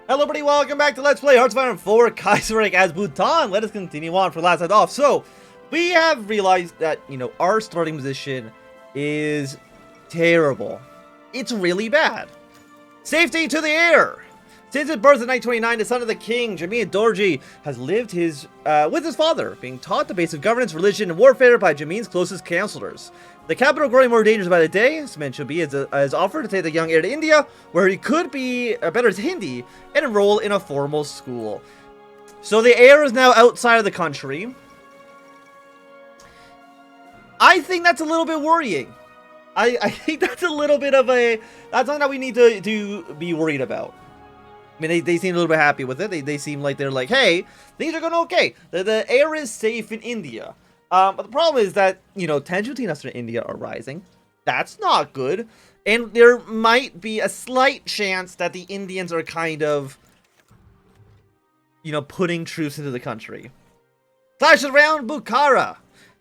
Hello everybody, welcome back to Let's Play Hearts of Iron 4 Kaiserreich Bhutan. Let us continue on for last night off. So, we have realized that, our starting position is terrible. It's really bad. Safety to the air! Since his birth in 1929, the son of the king, Jami Dorji, has lived with his father, being taught the basic governance, religion, and warfare by Jamin's closest counselors. The capital growing more dangerous by the day, Smen Chobi has offered to take the young heir to India, where he could be better at Hindi and enroll in a formal school. So the heir is now outside of the country. I think that's a little bit worrying. I think that's a little bit of that's something that we need to be worried about. I mean, they seem a little bit happy with it. They seem like they're like, hey, things are going okay. The heir is safe in India. But the problem is that, tensions between us and India are rising. That's not good. And there might be a slight chance that the Indians are kind of, putting troops into the country. Clashes around Bukhara.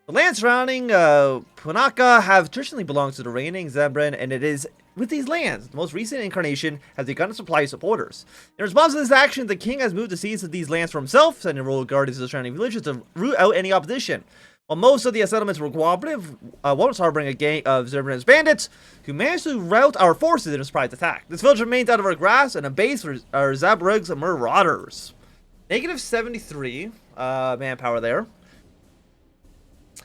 The land surrounding Punaka have traditionally belonged to the reigning Zhabdrung, and it is with these lands, the most recent incarnation has begun to supply supporters. In response to this action, the king has moved to seize these lands for himself, sending royal guards to the surrounding villages to root out any opposition. While most of the settlements were cooperative, one was harboring a gang of Zhabdrung's bandits, who managed to rout our forces in a surprise attack. This village remains out of our grasp, and a base for our Zhabdrung's marauders. Negative 73 manpower there.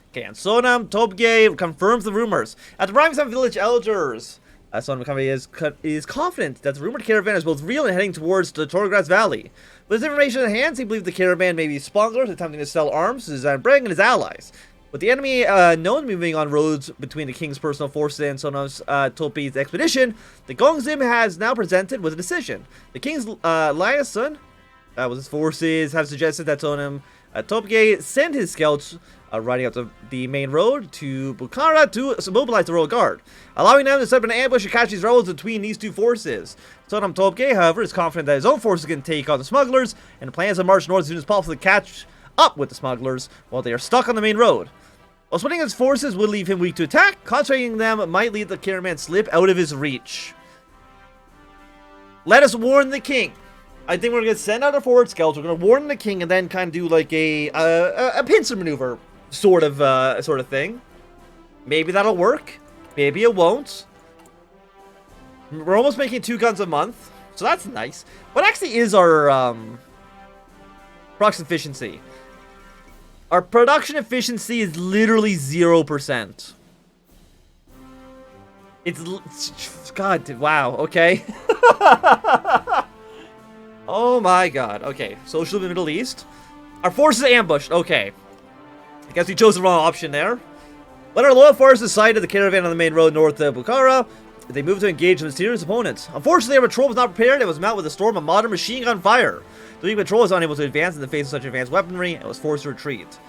Okay, and Sonam Tobge confirms the rumors. At the arrival of some village elders, Sonam Company is confident that the rumored caravan is both real and heading towards the Torgras Valley. With this information in hand, he believes the caravan may be smugglers attempting to sell arms to Zhabdrung and his allies. With the enemy known to be moving on roads between the king's personal forces and Sonam's Tolpi's expedition, the Gongzim has now presented with a decision. The king's liaison with his forces have suggested that Sonam Topge send his scouts riding up the main road to Bukhara to mobilize the royal guard, allowing them to set up an ambush and catch these rebels between these two forces. Sonam Topge, however, is confident that his own forces can take on the smugglers, and plans to march north as soon as possible to catch up with the smugglers while they are stuck on the main road. While splitting his forces would leave him weak to attack, concentrating them might lead the caravan slip out of his reach. Let us warn the king. I think we're going to send out our forward scouts, we're going to warn the king, and then kind of do like a pincer maneuver sort of thing. Maybe that'll work. Maybe it won't. We're almost making 2 guns a month, so that's nice. What actually is our production efficiency? Our production efficiency is literally 0%. It's God, wow, okay. Oh my god, okay. Social in the Middle East. Our forces ambushed, okay. I guess we chose the wrong option there. When our loyal forces sighted the caravan on the main road north of Bukhara, they moved to engage the mysterious opponents. Unfortunately, our patrol was not prepared and was met with a storm of modern machine gun fire. The weak patrol was unable to advance in the face of such advanced weaponry and was forced to retreat.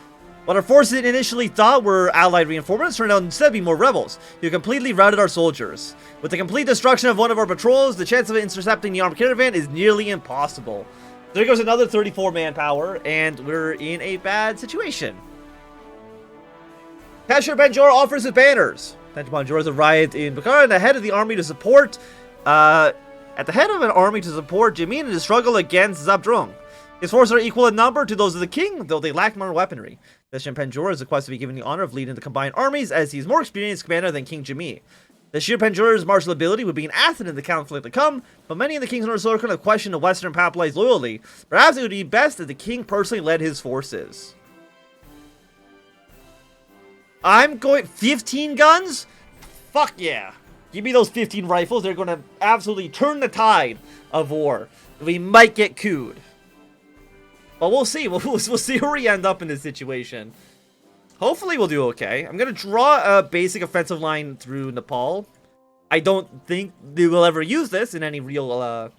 What our forces initially thought were allied reinforcements turned out instead to be more rebels, who completely routed our soldiers. With the complete destruction of one of our patrols, the chance of intercepting the armed caravan is nearly impossible. There goes another 34 manpower, and we're in a bad situation. Kashur Banjor offers his banners. Kashur Banjor has arrived in Bukhara and ahead of the army to support, at the head of an army to support Jamin in his struggle against Zhabdrung. His forces are equal in number to those of the king, though they lack modern weaponry. Kashur Banjor is requested to be given the honor of leading the combined armies, as he is more experienced commander than King Jami. Kashur Banjor's martial ability would be an asset in the conflict to come, but many in the king's inner circle have questioned the Western Papuai's loyalty. Perhaps it would be best if the king personally led his forces. I'm going 15 guns? Fuck yeah. Give me those 15 rifles. They're going to absolutely turn the tide of war. We might get cooed. But we'll see. We'll see where we end up in this situation. Hopefully we'll do okay. I'm going to draw a basic offensive line through Nepal. I don't think they will ever use this in any real...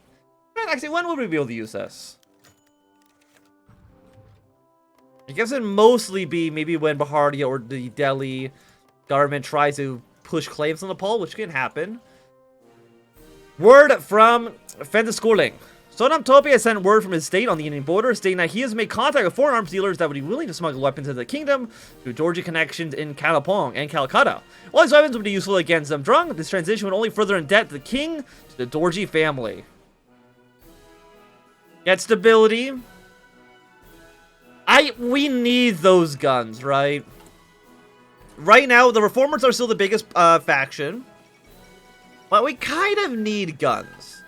Actually, when will we be able to use this? I guess it'd mostly be maybe when Bharatya or the Delhi government tries to push claims on Nepal, which can happen. Word from Fenda Schooling. Sonam Topi has sent word from his state on the Indian border, stating that he has made contact with foreign arms dealers that would be willing to smuggle weapons into the kingdom through Georgia connections in Kalapong and Calcutta. While these weapons would be useful against Zhabdrung, this transition would only further indebt the king to the Dorji family. Get stability. We need those guns, right? Right now, the Reformers are still the biggest faction. But we kind of need guns.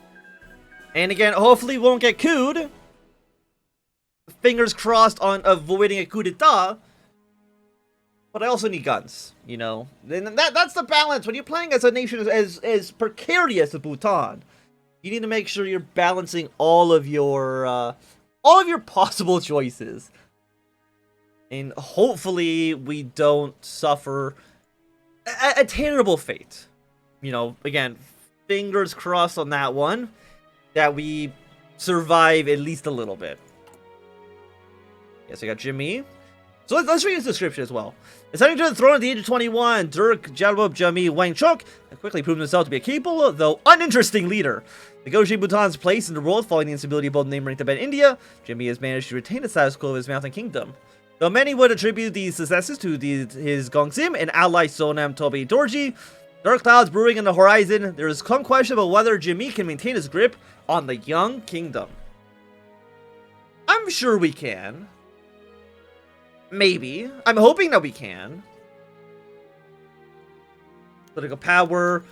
And again, hopefully we won't get couped. Fingers crossed on avoiding a coup d'etat. But I also need guns, you know? And that's the balance. When you're playing as a nation as precarious as Bhutan, you need to make sure you're balancing all of your possible choices. And hopefully we don't suffer a terrible fate. You know, again, fingers crossed on that one, that we survive at least a little bit. Yes, I got Jimmy. So let's read his description as well. Ascending to the throne at the age of 21, Zhabdrung Jami Wangchuk quickly proved himself to be a capable, though uninteresting leader. Negotiating Bhutan's place in the world following the instability of both neighboring Tibet and India, Jimmy has managed to retain the status quo of his mountain kingdom. Though many would attribute these successes to his Gongsim and ally Sonam Tobi Dorji, dark clouds brewing in the horizon, there is some question about whether Jimmy can maintain his grip on the young kingdom. I'm sure we can. Maybe. I'm hoping that we can. Political power.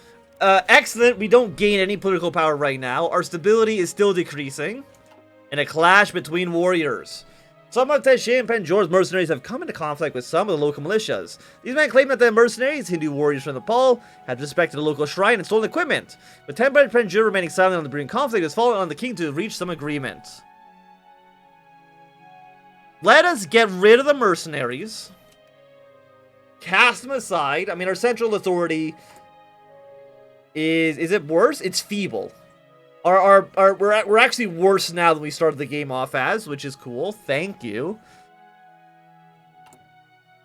Excellent. We don't gain any political power right now. Our stability is still decreasing. In a clash between warriors. Some of Teshin and Penjor's mercenaries have come into conflict with some of the local militias. These men claim that the mercenaries, Hindu warriors from Nepal, had disrespected a local shrine and stolen equipment. With Temper and Penjor remaining silent on the brewing conflict, it has fallen on the king to reach some agreement. Let us get rid of the mercenaries. Cast them aside. I mean, our central authority is it worse? It's feeble. We're actually worse now than we started the game off as, which is cool. Thank you.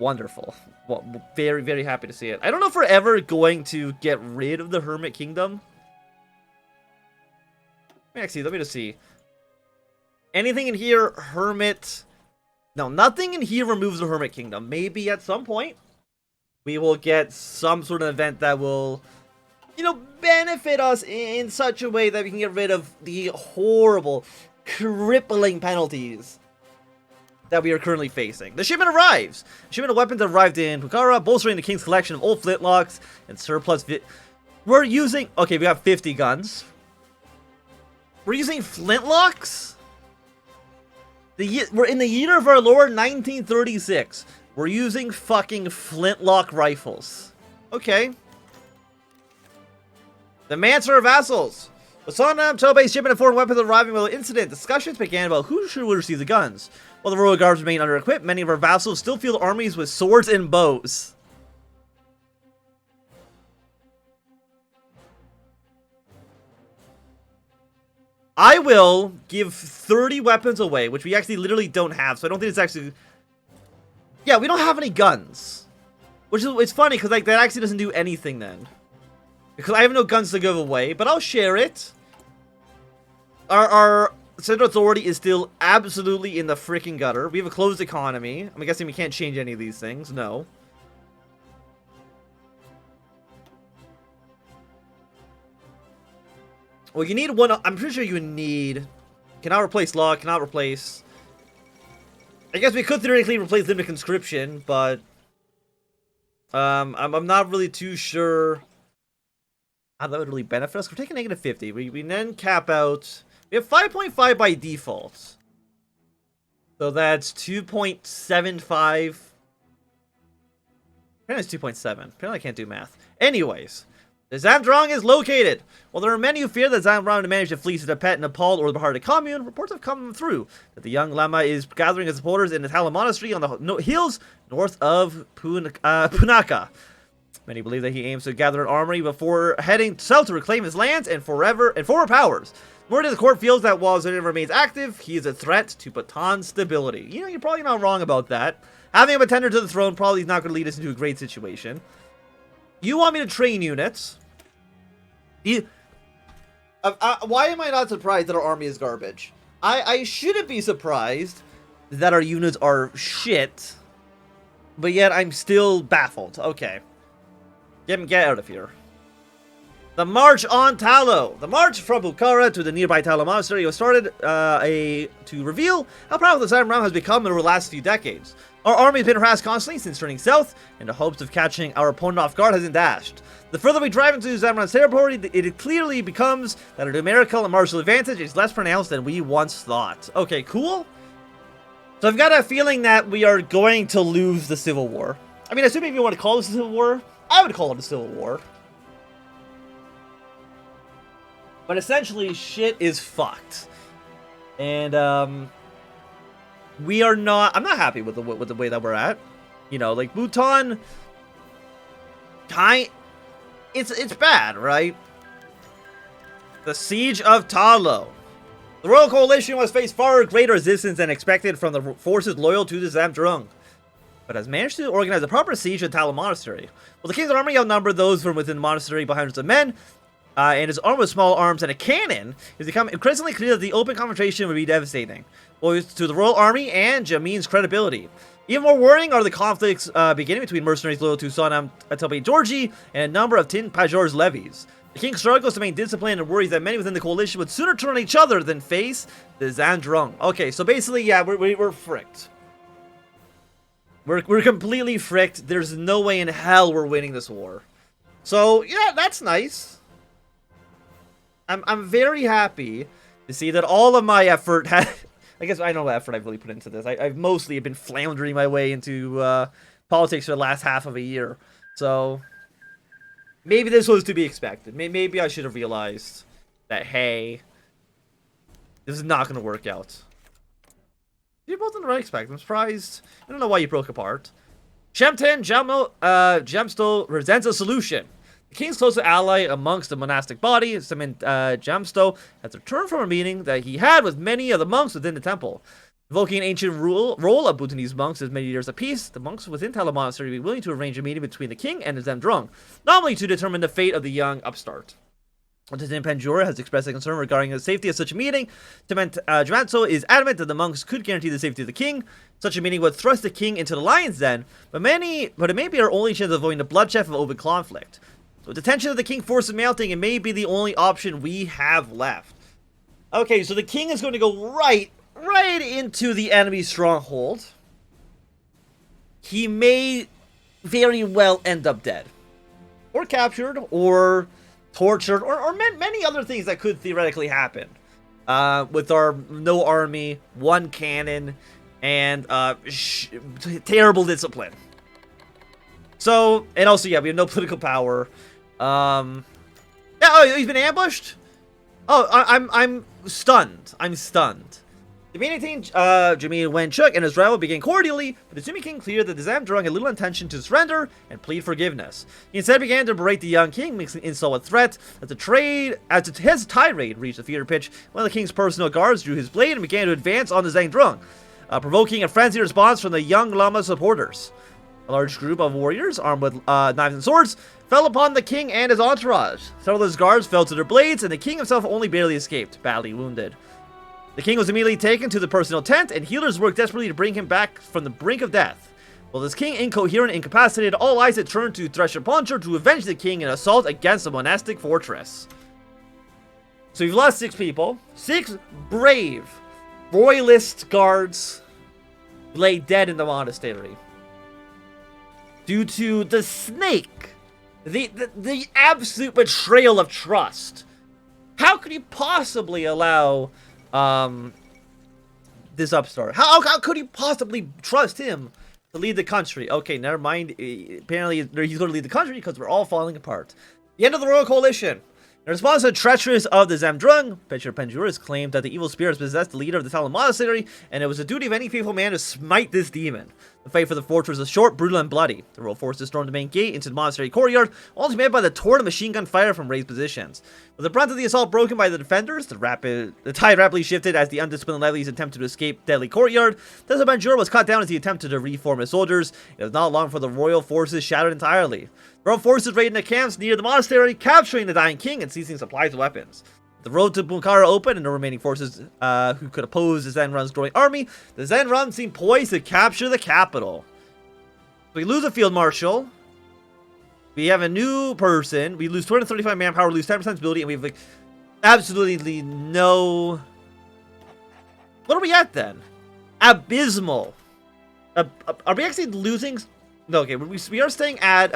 Wonderful. Well, very, very happy to see it. I don't know if we're ever going to get rid of the Hermit Kingdom. Let me just see. Anything in here, Hermit... No, nothing in here removes the Hermit Kingdom. Maybe at some point, we will get some sort of event that will, you know, benefit us in such a way that we can get rid of the horrible, crippling penalties that we are currently facing. The shipment arrives. The shipment of weapons arrived in Pokhara, bolstering the king's collection of old flintlocks and surplus. We're using... Okay, we got 50 guns. We're using flintlocks? We're in the year of our Lord 1936. We're using fucking flintlock rifles. Okay. Demands for our vassals. With Sonam Tobei's shipment of foreign weapons arriving with the incident, discussions began about who should receive the guns. While the royal guards remain under-equipped, many of our vassals still field armies with swords and bows. I will give 30 weapons away, which we actually literally don't have, so I don't think it's actually... Yeah, we don't have any guns. Which is, it's funny, because like, that actually doesn't do anything then. Because I have no guns to give away, but I'll share it. Our central authority is still absolutely in the freaking gutter. We have a closed economy. I'm guessing we can't change any of these things. No. Well, you need one. I'm pretty sure you need... Cannot replace law, cannot replace... I guess we could theoretically replace them to conscription, but... I'm not really too sure how that would really benefit us. We're taking negative 50. We then cap out... We have 5.5 by default. So that's 2.75. Apparently it's 2.7. Apparently I can't do math. Anyways... The Zhabdrung is located. While there are many who fear that Zhabdrung to manage to flee to Tibet, Nepal, or the Bharati commune, reports have come through that the young Lama is gathering his supporters in the Tala monastery on the hills north of Punakha. Many believe that he aims to gather an army before heading south to reclaim his lands and former powers. Word of the court feels that while Zhabdrung remains active, he is a threat to Bhutan's stability. You know, you're probably not wrong about that. Having a pretender to the throne probably is not going to lead us into a great situation. You want me to train units? Why am I not surprised that our army is garbage? I shouldn't be surprised that our units are shit, but yet I'm still baffled. Okay. Get out of here. The March on Talo. The march from Bukhara to the nearby Talo Monastery was started to reveal how powerful the Zhabdrung has become over the last few decades. Our army has been harassed constantly since turning south, and the hopes of catching our opponent off guard hasn't dashed. The further we drive into Zhabdrung's territory, it clearly becomes that our numerical and martial advantage is less pronounced than we once thought. Okay, cool. So I've got a feeling that we are going to lose the Civil War. I mean, assuming you want to call this a Civil War, I would call it a Civil War. But essentially, shit is fucked. And, we are not... I'm not happy with the way that we're at. You know, like, Bhutan... It's bad, right? The Siege of Talo. The Royal Coalition must face far greater resistance than expected from the forces loyal to the Zhabdrung, but has managed to organize a proper siege of Talo Monastery. While the king's army outnumbered those from within the monastery by hundreds of men, and his armed with small arms and a cannon, it's become increasingly clear that the open confrontation would be devastating, both to the royal army and Jamin's credibility. Even more worrying are the conflicts beginning between mercenaries loyal to Sonam Atope Georgi and a number of Tin Pajor's levies. The king struggles to maintain discipline and worries that many within the coalition would sooner turn on each other than face the Zhabdrung. Okay, so basically, yeah, we're fricked. We're completely fricked. There's no way in hell we're winning this war. So, yeah, that's nice. I'm very happy to see that all of my effort had... I guess I know what effort I've really put into this. I've mostly been floundering my way into politics for the last half of a year. So... maybe this was to be expected. Maybe I should have realized that, hey, this is not going to work out. You're both in the right spec. I'm surprised. I don't know why you broke apart. Shemten Jamsto resents a solution. The king's closest ally amongst the monastic body, Semin Jamsto, has returned from a meeting that he had with many of the monks within the temple. Invoking an ancient role of Bhutanese monks as many years apiece, the monks within Talo Monastery will be willing to arrange a meeting between the king and the Zhabdrung, normally to determine the fate of the young upstart. Lieutenant Panjura has expressed a concern regarding the safety of such a meeting. Jamanso is adamant that the monks could guarantee the safety of the king. Such a meeting would thrust the king into the lion's den, but it may be our only chance of avoiding the bloodshed of open conflict. With the tension of the king forces mounting, it may be the only option we have left. Okay, so the king is going to go right into the enemy stronghold. He may very well end up dead, or captured, or tortured, or many other things that could theoretically happen. With our no army, one cannon, and terrible discipline. So, and also, yeah, we have no political power. Yeah, oh, he's been ambushed? Oh, I'm stunned. I'm stunned. The meeting, Jamin Wenchuk and his rival began cordially, but it soon became clear that the Zhabdrung had little intention to surrender and plead forgiveness. He instead began to berate the young king, mixing insult with threat. As his tirade reached a fever pitch, one of the king's personal guards drew his blade and began to advance on the Zhabdrung, provoking a frenzied response from the young Lama supporters. A large group of warriors, armed with knives and swords, fell upon the king and his entourage. Several of his guards fell to their blades, and the king himself only barely escaped, badly wounded. The king was immediately taken to the personal tent, and healers worked desperately to bring him back from the brink of death. While this king, incoherent and incapacitated, all eyes had turned to Thresher Poncher to avenge the king in an assault against the monastic fortress. So we've lost 6 people. 6 brave royalist guards lay dead in the monastery. Due to the snake. The absolute betrayal of trust. How could you possibly allow this upstart? How could you possibly trust him to lead the country? Okay, never mind. Apparently, he's going to lead the country because we're all falling apart. The end of the Royal Coalition. In response to the treacheries of the Zhabdrung, Pecher Penjuris claimed that the evil spirits possessed the leader of the Talo Monastery, and it was the duty of any faithful man to smite this demon. The fight for the fortress was short, brutal, and bloody. The royal forces stormed the main gate into the monastery courtyard, only met by the torrent of machine gun fire from raised positions. With the brunt of the assault broken by the defenders, the tide rapidly shifted as the undisciplined levies attempted to escape deadly courtyard. Pecher Penjur was cut down as he attempted to reform his soldiers. It was not long before the royal forces shattered entirely. The royal forces raided the camps near the monastery, capturing the dying king and seizing supplies and weapons. The road to Bukhara opened, and the remaining forces who could oppose the Zhabdrung's growing army, the Zhabdrung seemed poised to capture the capital. We lose a field marshal. We have a new person. We lose 235 manpower, lose 10% stability, and we have like absolutely no... What are we at then? Abysmal. Are we actually losing? No, okay, we are staying at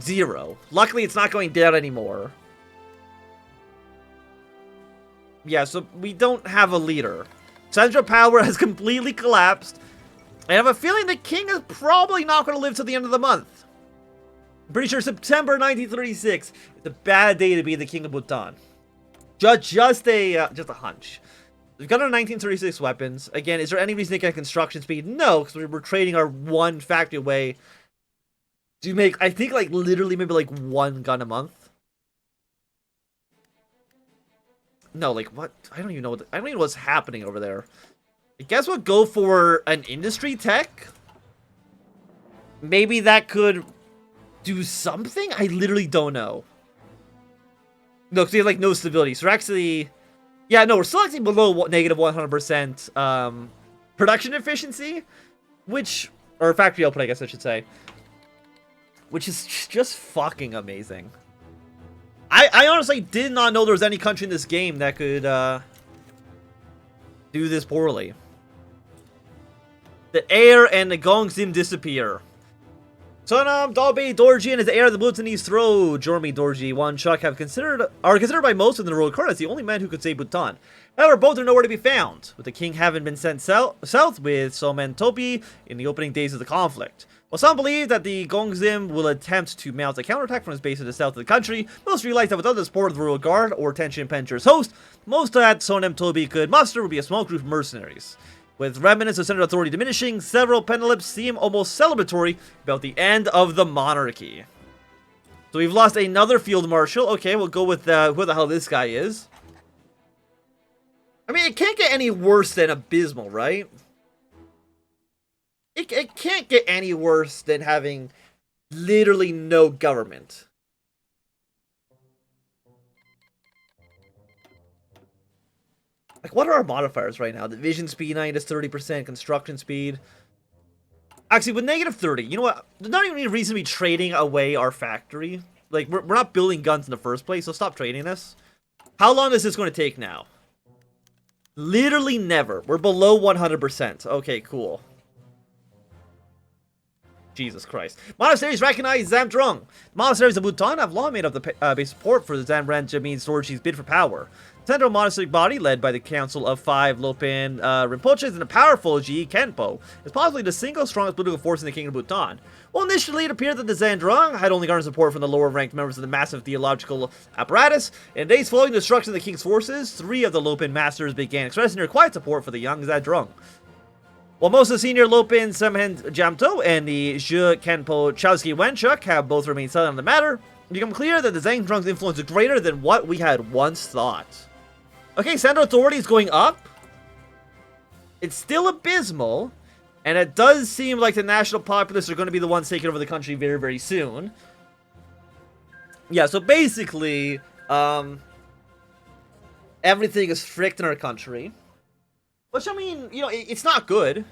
0. Luckily, it's not going down anymore. Yeah, so we don't have a leader. Central power has completely collapsed. I have a feeling the king is probably not going to live to the end of the month. I'm pretty sure September 1936 is a bad day to be the king of Bhutan. Just a hunch. We've got our 1936 weapons. Again, is there any reason to get construction speed? No, because we're trading our one factory away to make, I think, like, literally maybe, like, 1 gun a month. No, like, what? I don't even know what's happening over there. I guess we'll go for an industry tech. Maybe that could do something? I literally don't know. No, because we have, like, no stability. So we're actually... Yeah, no, we're still actually below negative 100% production efficiency, which... Or factory output, I guess I should say. Which is just fucking amazing. I honestly did not know there was any country in this game that could do this poorly. The heir and the Gongsim disappear. Sonam, Dalbe, Dorji, and his heir of the Bhutanese throne, Jormi, Dorji, Wanchuk, are considered by most in the royal court as the only man who could save Bhutan. However, both are nowhere to be found, with the king having been sent south with Somen Topi in the opening days of the conflict. While some believe that the Gongsim will attempt to mount a counterattack from his base in the south of the country, most realize that without the support of the royal guard or Tenshin Pencher's host, most that Sonem Topi could muster would be a small group of mercenaries. With remnants of central authority diminishing, several penalips seem almost celebratory about the end of the monarchy. So we've lost another field marshal. Okay, we'll go with who the hell this guy is. I mean, it can't get any worse than abysmal, right? It can't get any worse than having literally no government. Like, what are our modifiers right now? Division speed 9 is 30%, construction speed. Actually, with negative 30, you know what? There's not even any reason to be trading away our factory. Like, we're not building guns in the first place, so stop trading this. How long is this going to take now? Literally never. We're below 100%. Okay, cool. Jesus Christ. Monasteries recognize Zhabdrung. The monasteries of Bhutan have long made up the base support for the Zambran Jamin Dorji's bid for power. The central monastic body, led by the Council of 5 Lopan Rinpoches and the powerful Ji Khenpo, is possibly the single strongest political force in the Kingdom of Bhutan. While initially it appeared that the Zhabdrung had only garnered support from the lower-ranked members of the massive theological apparatus, in days following the destruction of the king's forces, 3 of the Lopan masters began expressing their quiet support for the young Zhabdrung. While most of the senior Lopan Semhen Jamto and the Zhe Khenpo Chowsky Wenchuk have both remained silent on the matter, it became clear that the Zhabdrung's influence is greater than what we had once thought. Okay, central authority is going up. It's still abysmal, and it does seem like the national populace are going to be the ones taking over the country very, very soon. Yeah, so basically, everything is fricked in our country. Which, I mean, you know, it's not good.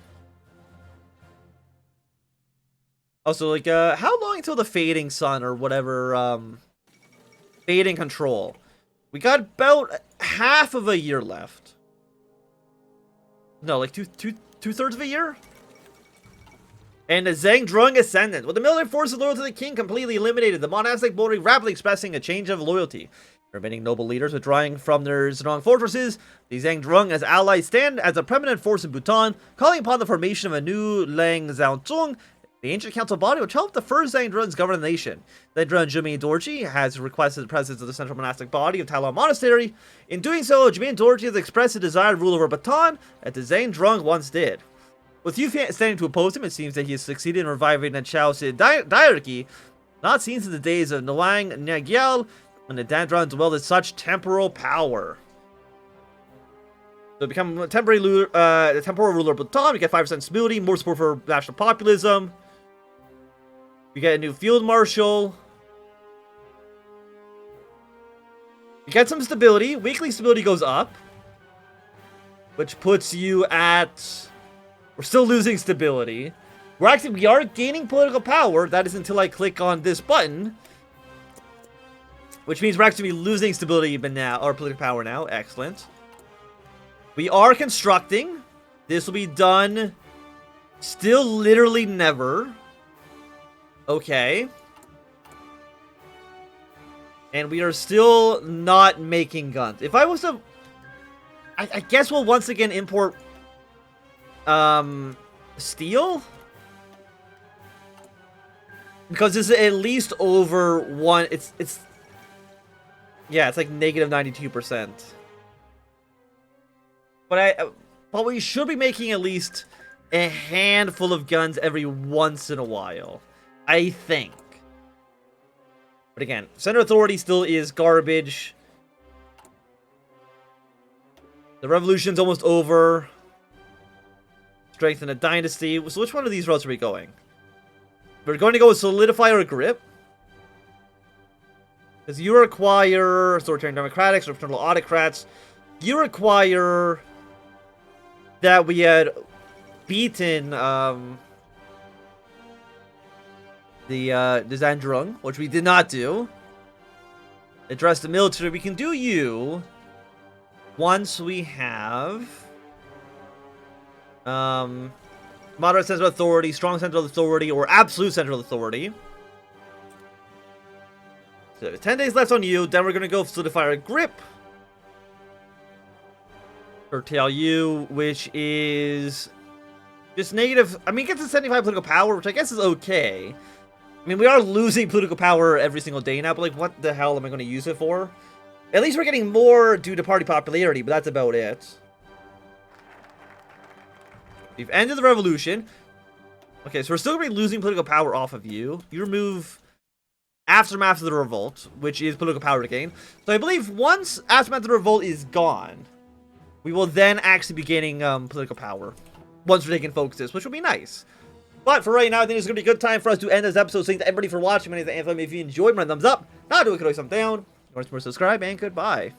Also, like, how long until the fading sun or whatever, fading control? We got about half of a year left. No, like two-thirds of a year? And the Zhabdrung ascendant. With the military forces loyal to the king completely eliminated, the monastic body rapidly expressing a change of loyalty. Remaining noble leaders withdrawing from their strong fortresses, the Zhabdrung as allies stand as a permanent force in Bhutan, calling upon the formation of a new Lang Zhaozong, the ancient council body which helped the first Zhabdrungs govern the nation. Zhabdrung Jumi Dorji has requested the presence of the central monastic body of Talon Monastery. In doing so, Jumi Dorji has expressed a desire to rule over Bhutan, as the Zhabdrung once did. With few standing to oppose him, it seems that he has succeeded in reviving the Chaosid diarchy, not seen since the days of Nwang Nagyal, when the Zhabdrung dwelled in such temporal power. So become the temporary ruler of Bhutan, we get 5% stability, more support for national populism. We get a new field marshal. You get some stability. Weekly stability goes up, which puts you at... We're still losing stability. We are gaining political power. That is until I click on this button. Which means we're actually losing stability even now, or political power now. Excellent. We are constructing. This will be done still literally never. Okay. And we are still not making guns. If I was to... I guess we'll once again import... steel? Because this is at least over one... It's... Yeah, it's like negative 92%. But we should be making at least a handful of guns every once in a while. I think. But again, Center Authority still is garbage. The revolution's almost over. Strengthen a dynasty. So which one of these routes are we going? We're going to go with Solidify our Grip. Because you require authoritarian democratics or fraternal autocrats. You require that we had beaten the Zhabdrung, which we did not do. Address the military. We can do you once we have moderate central authority, strong central authority, or absolute central authority. So 10 days left on you. Then we're gonna go solidify our grip. Curtail you, which is just negative. I mean, it gets to 75 political power, which I guess is okay. I mean, we are losing political power every single day now, but like, what the hell am I going to use it for? At least we're getting more due to party popularity, but that's about it. We've ended the revolution. Okay, so we're still going to be losing political power off of you. You remove Aftermath of the Revolt, which is political power gain. So I believe once Aftermath of the Revolt is gone, we will then actually be gaining political power. Once we're taking focuses, which will be nice. But for right now, I think it's going to be a good time for us to end this episode. Thanks to everybody for watching. My name is Anthem. If you enjoyed, my thumbs up. Not do it, could always thumb down. If you want to subscribe, and goodbye.